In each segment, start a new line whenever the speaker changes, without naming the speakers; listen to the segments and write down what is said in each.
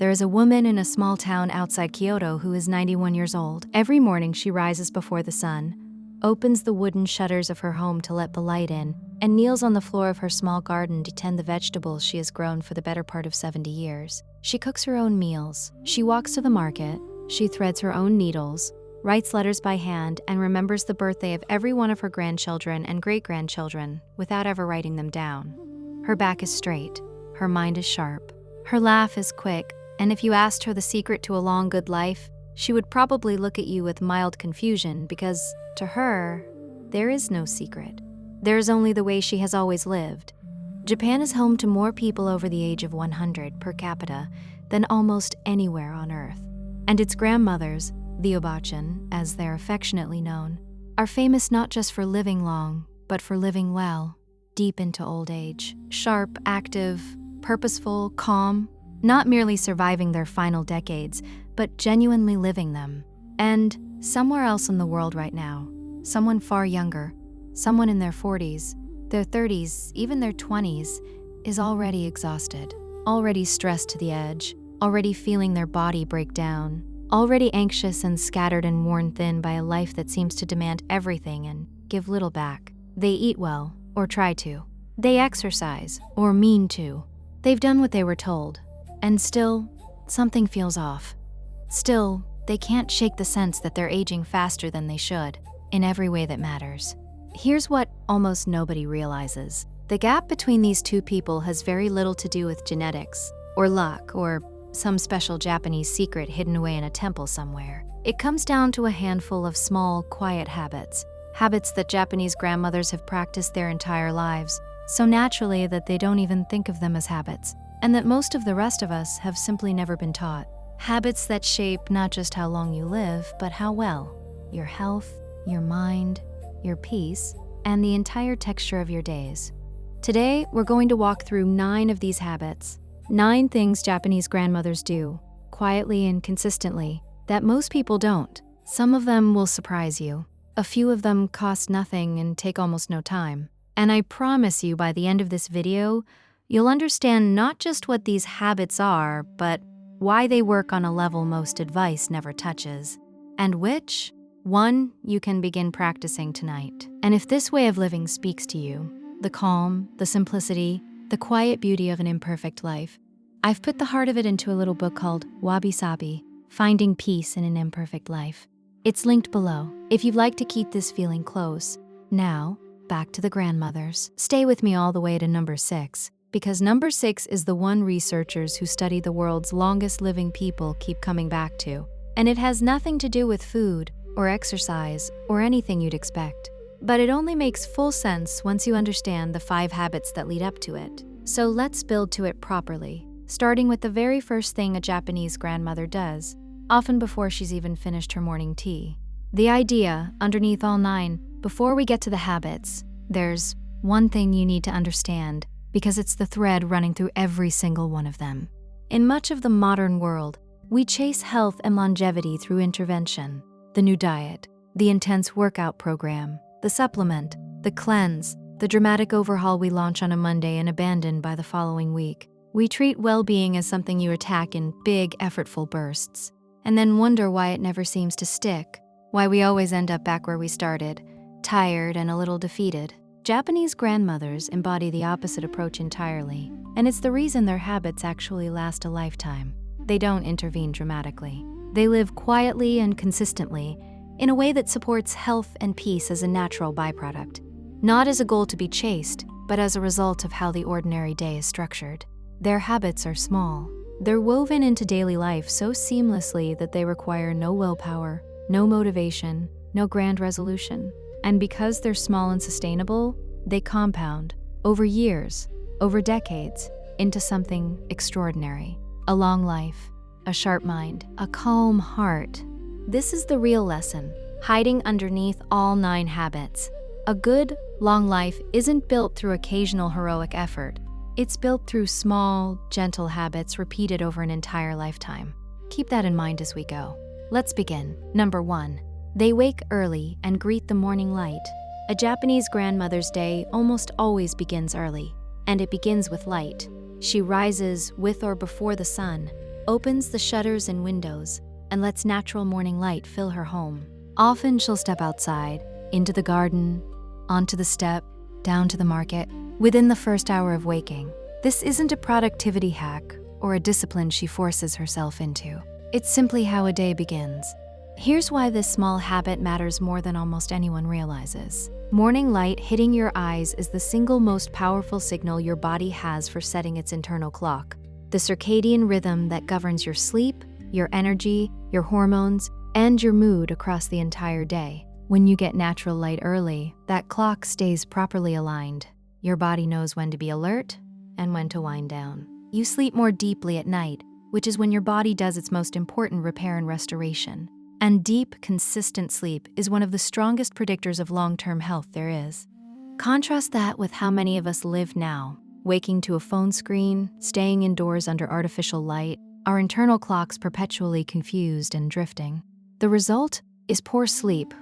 There is a woman in a small town outside Kyoto who is 91 years old. Every morning she rises before the sun, opens the wooden shutters of her home to let the light in, and kneels on the floor of her small garden to tend the vegetables she has grown for the better part of 70 years. She cooks her own meals. She walks to the market. She threads her own needles, writes letters by hand, and remembers the birthday of every one of her grandchildren and great-grandchildren without ever writing them down. Her back is straight. Her mind is sharp. Her laugh is quick, and if you asked her the secret to a long, good life, she would probably look at you with mild confusion because, to her, there is no secret. There is only the way she has always lived. Japan is home to more people over the age of 100 per capita than almost anywhere on Earth. And its grandmothers, the obachan, as they're affectionately known, are famous not just for living long, but for living well, deep into old age. Sharp, active, purposeful, calm, not merely surviving their final decades, but genuinely living them. And somewhere else in the world right now, someone far younger, someone in their 40s, their 30s, even their 20s, is already exhausted, already stressed to the edge, already feeling their body break down, already anxious and scattered and worn thin by a life that seems to demand everything and give little back. They eat well, or try to. They exercise, or mean to. They've done what they were told, and still, something feels off. Still, they can't shake the sense that they're aging faster than they should, in every way that matters. Here's what almost nobody realizes. The gap between these two people has very little to do with genetics, or luck, or some special Japanese secret hidden away in a temple somewhere. It comes down to a handful of small, quiet habits. Habits that Japanese grandmothers have practiced their entire lives, so naturally that they don't even think of them as habits, and that most of the rest of us have simply never been taught. Habits that shape not just how long you live, but how well. Your health, your mind, your peace, and the entire texture of your days. Today, we're going to walk through 9 of these habits. 9 things Japanese grandmothers do, quietly and consistently, that most people don't. Some of them will surprise you. A few of them cost nothing and take almost no time. And I promise you by the end of this video, you'll understand not just what these habits are, but why they work on a level most advice never touches, and which one you can begin practicing tonight. And if this way of living speaks to you, the calm, the simplicity, the quiet beauty of an imperfect life, I've put the heart of it into a little book called Wabi Sabi, Finding Peace in an Imperfect Life. It's linked below if you'd like to keep this feeling close. Now, back to the grandmothers. Stay with me all the way to number 6, because number 6 is the one researchers who study the world's longest living people keep coming back to. And it has nothing to do with food, or exercise, or anything you'd expect. But it only makes full sense once you understand the 5 habits that lead up to it. So let's build to it properly, starting with the very first thing a Japanese grandmother does, often before she's even finished her morning tea. The idea, underneath all 9, before we get to the habits, there's one thing you need to understand, because it's the thread running through every single one of them. In much of the modern world, we chase health and longevity through intervention. The new diet, the intense workout program, the supplement, the cleanse, the dramatic overhaul we launch on a Monday and abandon by the following week. We treat well-being as something you attack in big, effortful bursts, and then wonder why it never seems to stick, why we always end up back where we started, tired and a little defeated. Japanese grandmothers embody the opposite approach entirely, and it's the reason their habits actually last a lifetime. They don't intervene dramatically. They live quietly and consistently, in a way that supports health and peace as a natural byproduct, not as a goal to be chased, but as a result of how the ordinary day is structured. Their habits are small. They're woven into daily life so seamlessly that they require no willpower, no motivation, no grand resolution. And because they're small and sustainable, they compound over years, over decades, into something extraordinary. A long life, a sharp mind, a calm heart. This is the real lesson, hiding underneath all 9 habits. A good, long life isn't built through occasional heroic effort. It's built through small, gentle habits repeated over an entire lifetime. Keep that in mind as we go. Let's begin. Number 1. They wake early and greet the morning light. A Japanese grandmother's day almost always begins early, and it begins with light. She rises with or before the sun, opens the shutters and windows, and lets natural morning light fill her home. Often she'll step outside, into the garden, onto the step, down to the market, within the first hour of waking. This isn't a productivity hack or a discipline she forces herself into. It's simply how a day begins. Here's why this small habit matters more than almost anyone realizes. Morning light hitting your eyes is the single most powerful signal your body has for setting its internal clock, the circadian rhythm that governs your sleep, your energy, your hormones, and your mood across the entire day. When you get natural light early, that clock stays properly aligned. Your body knows when to be alert and when to wind down. You sleep more deeply at night, which is when your body does its most important repair and restoration. And deep, consistent sleep is one of the strongest predictors of long-term health there is. Contrast that with how many of us live now, waking to a phone screen, staying indoors under artificial light, our internal clocks perpetually confused and drifting. The result is poor sleep,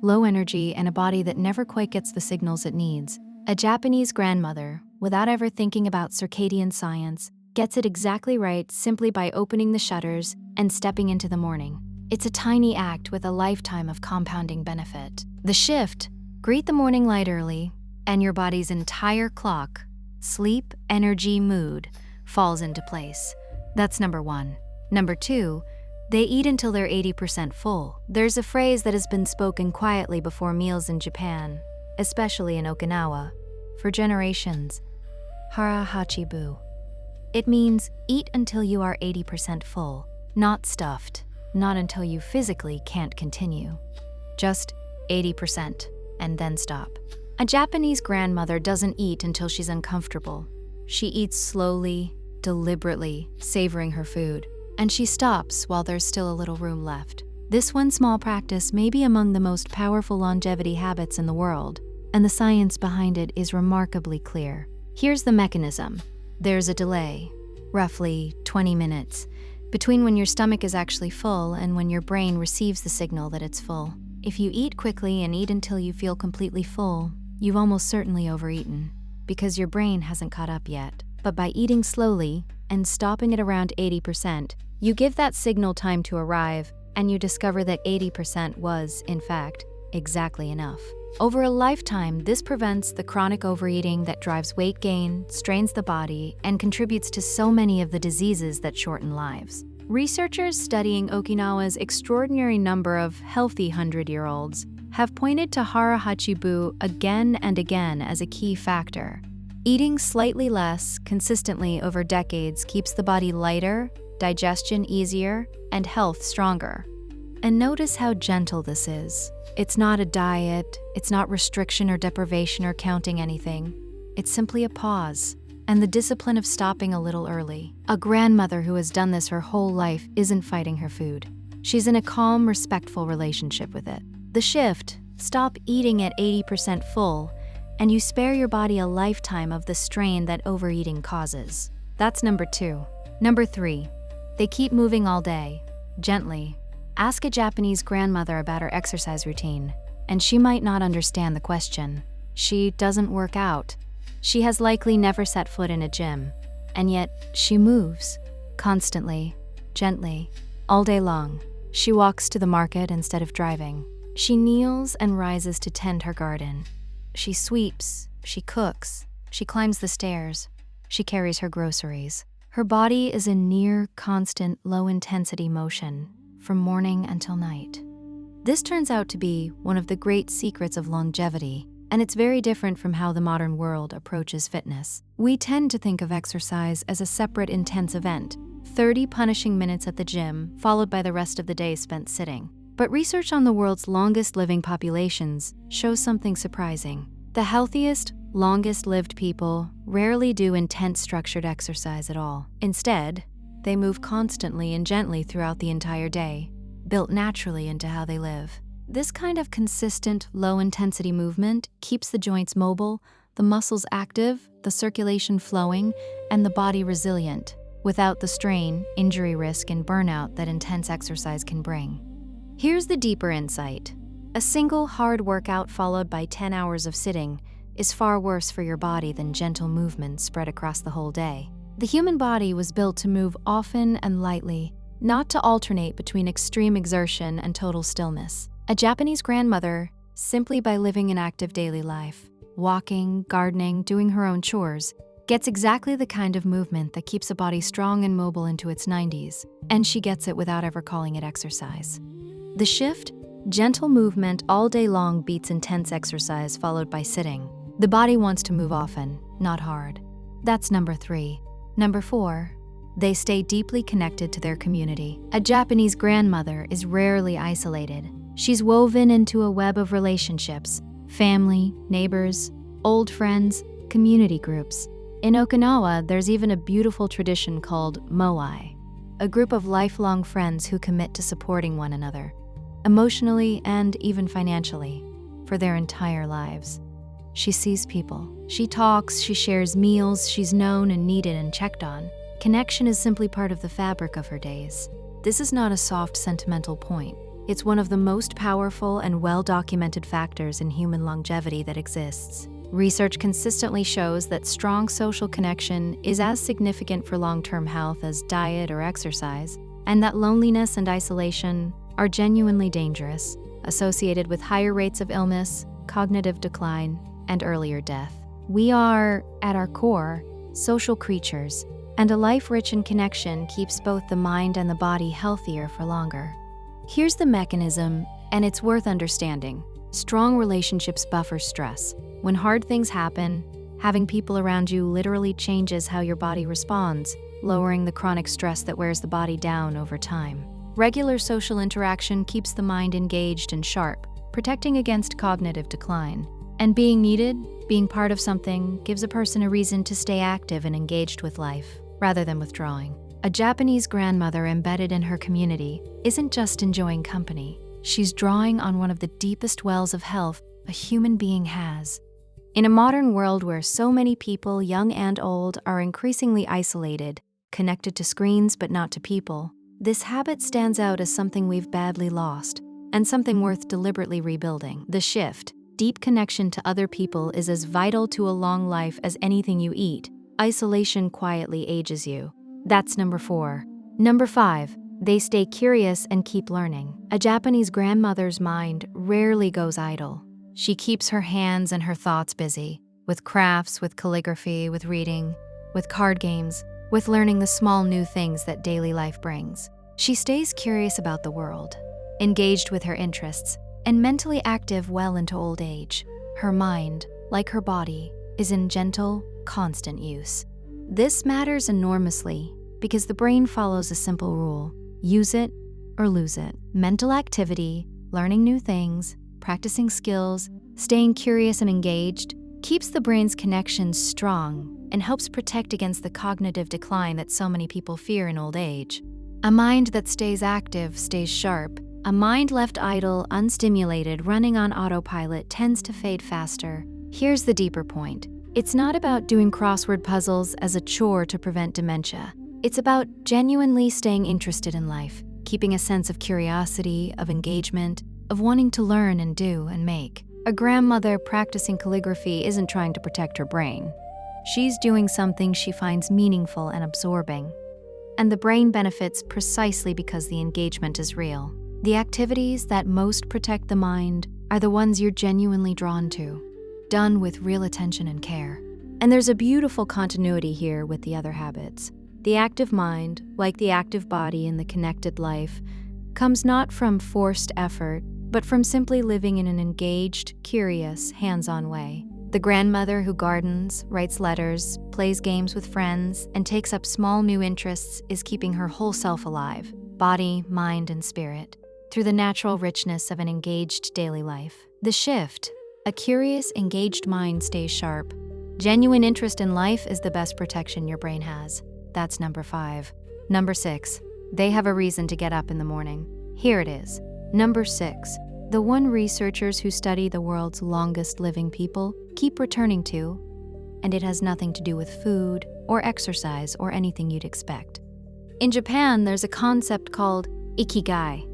low energy, and a body that never quite gets the signals it needs. A Japanese grandmother, without ever thinking about circadian science, gets it exactly right simply by opening the shutters and stepping into the morning. It's a tiny act with a lifetime of compounding benefit. The shift: greet the morning light early, and your body's entire clock, sleep, energy, mood, falls into place. That's number one. Number two, they eat until they're 80% full. There's a phrase that has been spoken quietly before meals in Japan, especially in Okinawa, for generations: hara hachibu. It means eat until you are 80% full, not stuffed, not until you physically can't continue. Just 80%, and then stop. A Japanese grandmother doesn't eat until she's uncomfortable. She eats slowly, deliberately, savoring her food, and she stops while there's still a little room left. This one small practice may be among the most powerful longevity habits in the world, and the science behind it is remarkably clear. Here's the mechanism. There's a delay, roughly 20 minutes, between when your stomach is actually full and when your brain receives the signal that it's full. If you eat quickly and eat until you feel completely full, you've almost certainly overeaten, because your brain hasn't caught up yet. But by eating slowly and stopping at around 80%, you give that signal time to arrive, and you discover that 80% was, in fact, exactly enough. Over a lifetime, this prevents the chronic overeating that drives weight gain, strains the body, and contributes to so many of the diseases that shorten lives. Researchers studying Okinawa's extraordinary number of healthy 100-year-olds have pointed to hara hachibu again and again as a key factor. Eating slightly less consistently over decades keeps the body lighter, digestion easier, and health stronger. And notice how gentle this is. It's not a diet, it's not restriction or deprivation or counting anything. It's simply a pause, and the discipline of stopping a little early. A grandmother who has done this her whole life isn't fighting her food. She's in a calm, respectful relationship with it. The shift: stop eating at 80% full, and you spare your body a lifetime of the strain that overeating causes. That's number two. Number three, they keep moving all day, gently. Ask a Japanese grandmother about her exercise routine, and she might not understand the question. She doesn't work out. She has likely never set foot in a gym, and yet she moves, constantly, gently, all day long. She walks to the market instead of driving. She kneels and rises to tend her garden. She sweeps, she cooks, she climbs the stairs, she carries her groceries. Her body is in near constant low-intensity motion from morning until night. This turns out to be one of the great secrets of longevity, and it's very different from how the modern world approaches fitness. We tend to think of exercise as a separate intense event, 30 punishing minutes at the gym, followed by the rest of the day spent sitting. But research on the world's longest living populations shows something surprising. The healthiest, longest-lived people rarely do intense structured exercise at all. Instead, they move constantly and gently throughout the entire day, built naturally into how they live. This kind of consistent, low-intensity movement keeps the joints mobile, the muscles active, the circulation flowing, and the body resilient, without the strain, injury risk, and burnout that intense exercise can bring. Here's the deeper insight. A single hard workout followed by 10 hours of sitting is far worse for your body than gentle movements spread across the whole day. The human body was built to move often and lightly, not to alternate between extreme exertion and total stillness. A Japanese grandmother, simply by living an active daily life, walking, gardening, doing her own chores, gets exactly the kind of movement that keeps a body strong and mobile into its 90s, and she gets it without ever calling it exercise. The shift, gentle movement all day long beats intense exercise followed by sitting. The body wants to move often, not hard. That's number 3. Number 4, they stay deeply connected to their community. A Japanese grandmother is rarely isolated. She's woven into a web of relationships, family, neighbors, old friends, community groups. In Okinawa, there's even a beautiful tradition called moai, a group of lifelong friends who commit to supporting one another, emotionally and even financially, for their entire lives. She sees people. She talks, she shares meals, she's known and needed and checked on. Connection is simply part of the fabric of her days. This is not a soft, sentimental point. It's one of the most powerful and well-documented factors in human longevity that exists. Research consistently shows that strong social connection is as significant for long-term health as diet or exercise, and that loneliness and isolation are genuinely dangerous, associated with higher rates of illness, cognitive decline, and earlier death. We are, at our core, social creatures, and a life rich in connection keeps both the mind and the body healthier for longer. Here's the mechanism, and it's worth understanding. Strong relationships buffer stress. When hard things happen, having people around you literally changes how your body responds, lowering the chronic stress that wears the body down over time. Regular social interaction keeps the mind engaged and sharp, protecting against cognitive decline. And being needed, being part of something, gives a person a reason to stay active and engaged with life, rather than withdrawing. A Japanese grandmother embedded in her community isn't just enjoying company. She's drawing on one of the deepest wells of health a human being has. In a modern world where so many people, young and old, are increasingly isolated, connected to screens but not to people, this habit stands out as something we've badly lost, and something worth deliberately rebuilding. The shift, deep connection to other people, is as vital to a long life as anything you eat. Isolation quietly ages you. That's number 4. Number 5, they stay curious and keep learning. A Japanese grandmother's mind rarely goes idle. She keeps her hands and her thoughts busy, with crafts, with calligraphy, with reading, with card games, with learning the small new things that daily life brings. She stays curious about the world, engaged with her interests, and mentally active well into old age. Her mind, like her body, is in gentle, constant use. This matters enormously because the brain follows a simple rule: use it or lose it. Mental activity, learning new things, practicing skills, staying curious and engaged, keeps the brain's connections strong and helps protect against the cognitive decline that so many people fear in old age. A mind that stays active stays sharp. A mind left idle, unstimulated, running on autopilot tends to fade faster. Here's the deeper point. It's not about doing crossword puzzles as a chore to prevent dementia. It's about genuinely staying interested in life, keeping a sense of curiosity, of engagement, of wanting to learn and do and make. A grandmother practicing calligraphy isn't trying to protect her brain. She's doing something she finds meaningful and absorbing. And the brain benefits precisely because the engagement is real. The activities that most protect the mind are the ones you're genuinely drawn to, done with real attention and care. And there's a beautiful continuity here with the other habits. The active mind, like the active body in the connected life, comes not from forced effort, but from simply living in an engaged, curious, hands-on way. The grandmother who gardens, writes letters, plays games with friends, and takes up small new interests is keeping her whole self alive, body, mind, and spirit, through the natural richness of an engaged daily life. The shift, a curious, engaged mind stays sharp. Genuine interest in life is the best protection your brain has. That's number 5. Number 6, they have a reason to get up in the morning. Here it is. Number 6, the one researchers who study the world's longest living people keep returning to, and it has nothing to do with food or exercise or anything you'd expect. In Japan, there's a concept called ikigai,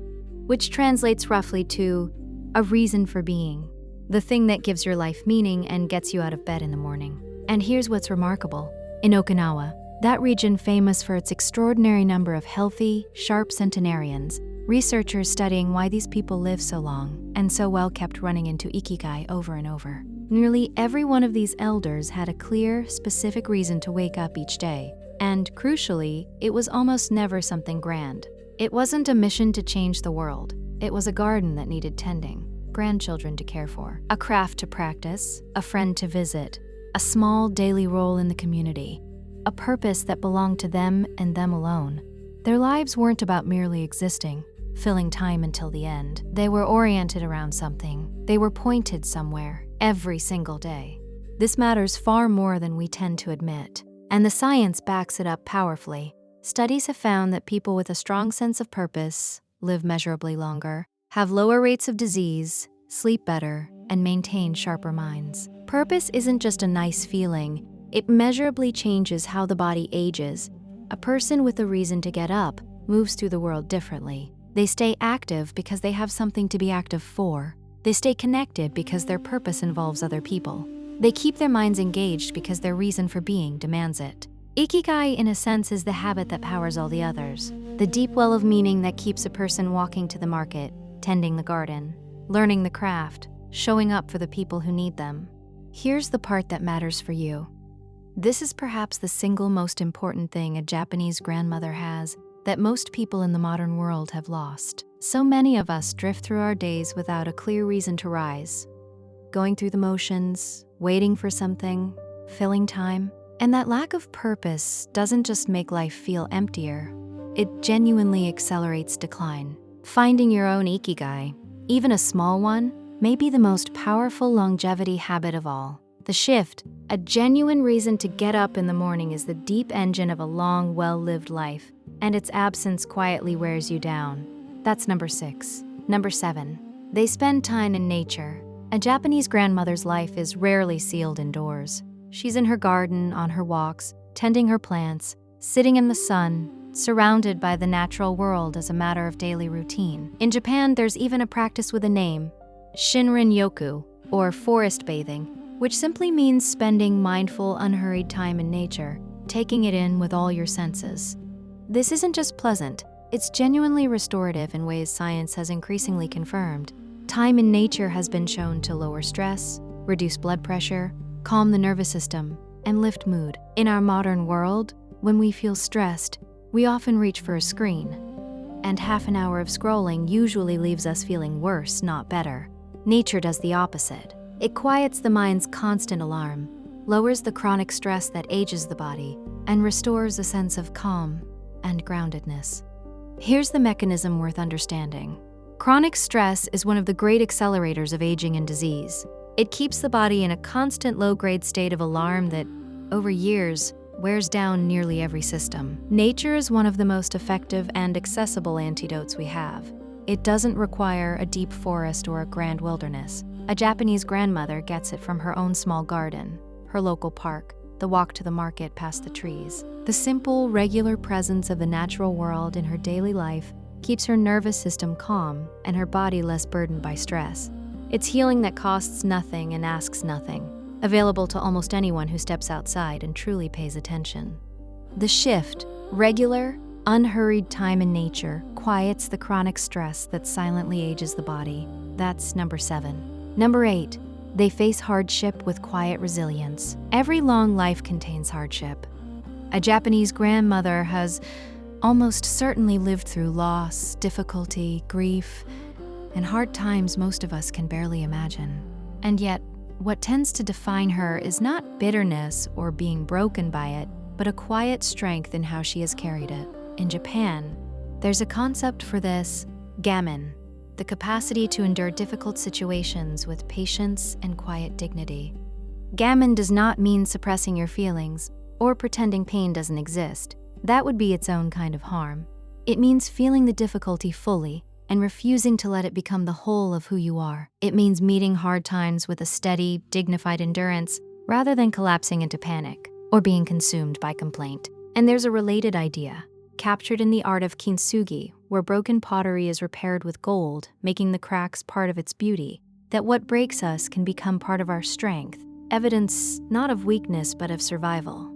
which translates roughly to a reason for being, the thing that gives your life meaning and gets you out of bed in the morning. And here's what's remarkable. In Okinawa, That region famous for its extraordinary number of healthy, sharp centenarians, researchers studying why these people live so long and so well kept running into ikigai over and over. Nearly every one of these elders had a clear, specific reason to wake up each day, and crucially, it was almost never something grand. It wasn't a mission to change the world. It was a garden that needed tending, grandchildren to care for, a craft to practice, a friend to visit, a small daily role in the community, a purpose that belonged to them and them alone. Their lives weren't about merely existing, filling time until the end. They were oriented around something. They were pointed somewhere, every single day. This matters far more than we tend to admit, and the science backs it up powerfully. Studies have found that people with a strong sense of purpose live measurably longer, have lower rates of disease, sleep better, and maintain sharper minds. Purpose isn't just a nice feeling, it measurably changes how the body ages. A person with a reason to get up moves through the world differently. They stay active because they have something to be active for. They stay connected because their purpose involves other people. They keep their minds engaged because their reason for being demands it. Ikigai, in a sense, is the habit that powers all the others, the deep well of meaning that keeps a person walking to the market, tending the garden, learning the craft, showing up for the people who need them. Here's the part that matters for you. This is perhaps the single most important thing a Japanese grandmother has that most people in the modern world have lost. So many of us drift through our days without a clear reason to rise, going through the motions, waiting for something, filling time. And that lack of purpose doesn't just make life feel emptier, it genuinely accelerates decline. Finding your own ikigai, even a small one, may be the most powerful longevity habit of all. The shift, a genuine reason to get up in the morning, is the deep engine of a long, well-lived life, and its absence quietly wears you down. That's number 6. Number 7. They spend time in nature. A Japanese grandmother's life is rarely sealed indoors. She's in her garden, on her walks, tending her plants, sitting in the sun, surrounded by the natural world as a matter of daily routine. In Japan, there's even a practice with a name, Shinrin-yoku, or forest bathing, which simply means spending mindful, unhurried time in nature, taking it in with all your senses. This isn't just pleasant, it's genuinely restorative in ways science has increasingly confirmed. Time in nature has been shown to lower stress, reduce blood pressure, calm the nervous system, and lift mood. In our modern world, when we feel stressed, we often reach for a screen. And half an hour of scrolling usually leaves us feeling worse, not better. Nature does the opposite. It quiets the mind's constant alarm, lowers the chronic stress that ages the body, and restores a sense of calm and groundedness. Here's the mechanism worth understanding. Chronic stress is one of the great accelerators of aging and disease. It keeps the body in a constant low-grade state of alarm that, over years, wears down nearly every system. Nature is one of the most effective and accessible antidotes we have. It doesn't require a deep forest or a grand wilderness. A Japanese grandmother gets it from her own small garden, her local park, the walk to the market past the trees. The simple, regular presence of the natural world in her daily life keeps her nervous system calm and her body less burdened by stress. It's healing that costs nothing and asks nothing, available to almost anyone who steps outside and truly pays attention. The shift, regular, unhurried time in nature, quiets the chronic stress that silently ages the body. That's number 7. Number 8. They face hardship with quiet resilience. Every long life contains hardship. A Japanese grandmother has almost certainly lived through loss, difficulty, grief, and hard times most of us can barely imagine. And yet, what tends to define her is not bitterness or being broken by it, but a quiet strength in how she has carried it. In Japan, there's a concept for this, gammon, the capacity to endure difficult situations with patience and quiet dignity. Gammon does not mean suppressing your feelings or pretending pain doesn't exist. That would be its own kind of harm. It means feeling the difficulty fully and refusing to let it become the whole of who you are. It means meeting hard times with a steady, dignified endurance rather than collapsing into panic or being consumed by complaint. And there's a related idea, captured in the art of kintsugi, where broken pottery is repaired with gold, making the cracks part of its beauty, that what breaks us can become part of our strength, evidence not of weakness but of survival.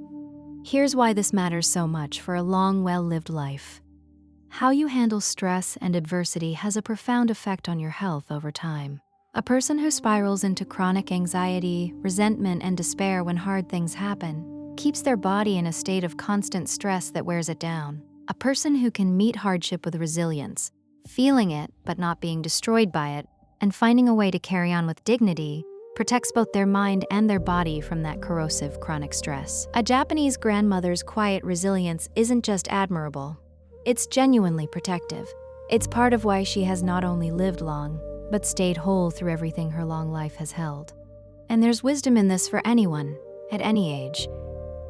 Here's why this matters so much for a long, well-lived life. How you handle stress and adversity has a profound effect on your health over time. A person who spirals into chronic anxiety, resentment, and despair when hard things happen keeps their body in a state of constant stress that wears it down. A person who can meet hardship with resilience, feeling it but not being destroyed by it, and finding a way to carry on with dignity, protects both their mind and their body from that corrosive chronic stress. A Japanese grandmother's quiet resilience isn't just admirable, it's genuinely protective. It's part of why she has not only lived long, but stayed whole through everything her long life has held. And there's wisdom in this for anyone, at any age.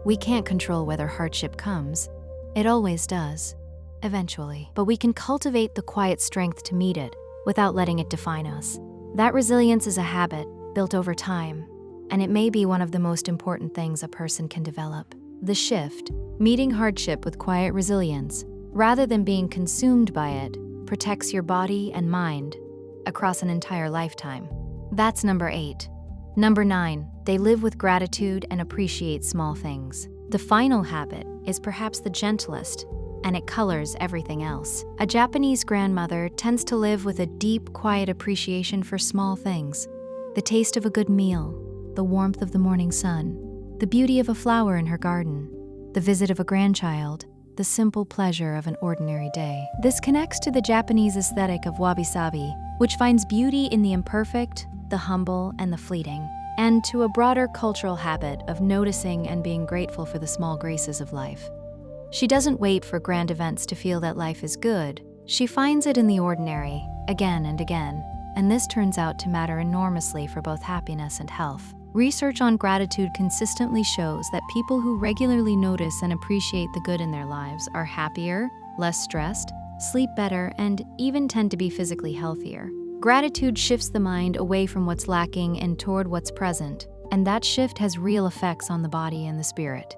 We can't control whether hardship comes. It always does, eventually. But we can cultivate the quiet strength to meet it without letting it define us. That resilience is a habit built over time, and it may be one of the most important things a person can develop. The shift, meeting hardship with quiet resilience, rather than being consumed by it, protects your body and mind across an entire lifetime. That's number 8. Number 9, they live with gratitude and appreciate small things. The final habit is perhaps the gentlest, and it colors everything else. A Japanese grandmother tends to live with a deep, quiet appreciation for small things. The taste of a good meal, the warmth of the morning sun, the beauty of a flower in her garden, the visit of a grandchild, the simple pleasure of an ordinary day. This connects to the Japanese aesthetic of wabi-sabi, which finds beauty in the imperfect, the humble, and the fleeting, and to a broader cultural habit of noticing and being grateful for the small graces of life. She doesn't wait for grand events to feel that life is good. She finds it in the ordinary, again and again, and this turns out to matter enormously for both happiness and health. Research on gratitude consistently shows that people who regularly notice and appreciate the good in their lives are happier, less stressed, sleep better, and even tend to be physically healthier. Gratitude shifts the mind away from what's lacking and toward what's present, and that shift has real effects on the body and the spirit.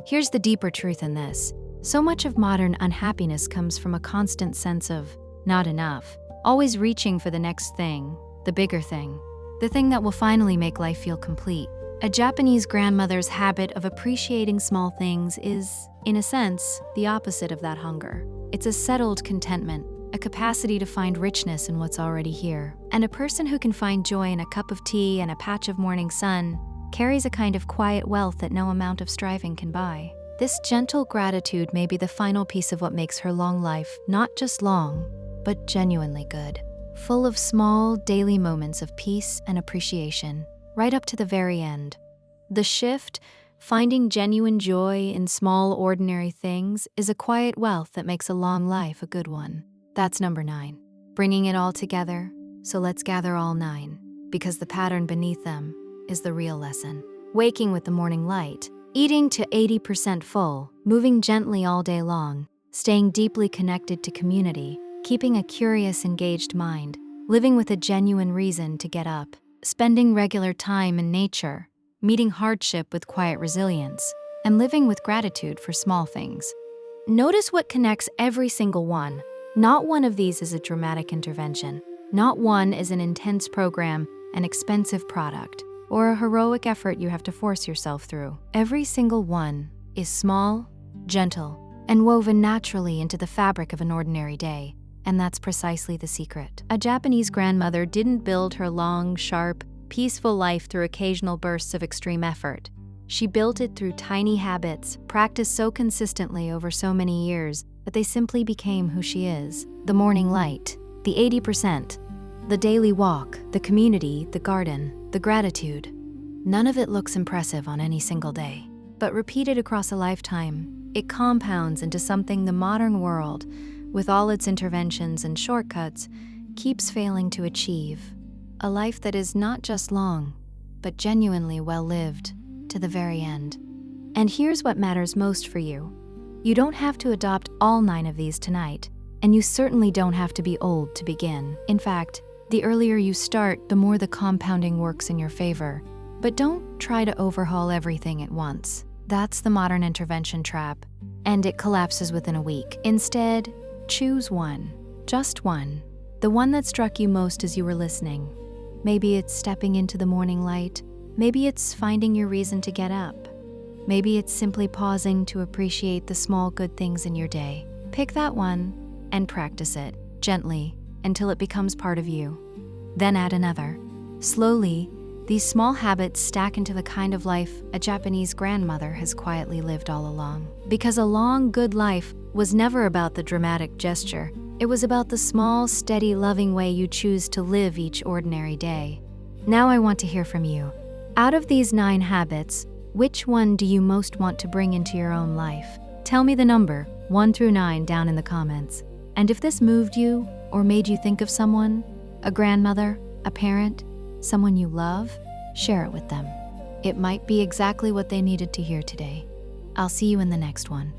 Here's the deeper truth in this. So much of modern unhappiness comes from a constant sense of not enough, always reaching for the next thing, the bigger thing, the thing that will finally make life feel complete. A Japanese grandmother's habit of appreciating small things is, in a sense, the opposite of that hunger. It's a settled contentment, a capacity to find richness in what's already here. And a person who can find joy in a cup of tea and a patch of morning sun carries a kind of quiet wealth that no amount of striving can buy. This gentle gratitude may be the final piece of what makes her long life not just long, but genuinely good, full of small, daily moments of peace and appreciation, right up to the very end. The shift, finding genuine joy in small, ordinary things, is a quiet wealth that makes a long life a good one. That's number 9. Bringing it all together, so let's gather all 9, because the pattern beneath them is the real lesson. Waking with the morning light, eating to 80% full, moving gently all day long, staying deeply connected to community, keeping a curious, engaged mind, living with a genuine reason to get up, spending regular time in nature, meeting hardship with quiet resilience, and living with gratitude for small things. Notice what connects every single one. Not one of these is a dramatic intervention. Not one is an intense program, an expensive product, or a heroic effort you have to force yourself through. Every single one is small, gentle, and woven naturally into the fabric of an ordinary day. And that's precisely the secret. A Japanese grandmother didn't build her long, sharp, peaceful life through occasional bursts of extreme effort. She built it through tiny habits, practiced so consistently over so many years that they simply became who she is. The morning light, the 80%, the daily walk, the community, the garden, the gratitude. None of it looks impressive on any single day, but repeated across a lifetime, it compounds into something the modern world, with all its interventions and shortcuts, keeps failing to achieve. A life that is not just long, but genuinely well-lived to the very end. And here's what matters most for you. You don't have to adopt all 9 of these tonight, and you certainly don't have to be old to begin. In fact, the earlier you start, the more the compounding works in your favor. But don't try to overhaul everything at once. That's the modern intervention trap, and it collapses within a week. Instead, choose one, just one, the one that struck you most as you were listening. Maybe it's stepping into the morning light. Maybe it's finding your reason to get up. Maybe it's simply pausing to appreciate the small good things in your day. Pick that one and practice it gently until it becomes part of you. Then add another. Slowly, these small habits stack into the kind of life a Japanese grandmother has quietly lived all along. Because a long, good life was never about the dramatic gesture. It was about the small, steady, loving way you choose to live each ordinary day. Now I want to hear from you. Out of these 9 habits, which one do you most want to bring into your own life? Tell me the number 1 through 9 down in the comments. And if this moved you or made you think of someone, a grandmother, a parent, someone you love, share it with them. It might be exactly what they needed to hear today. I'll see you in the next one.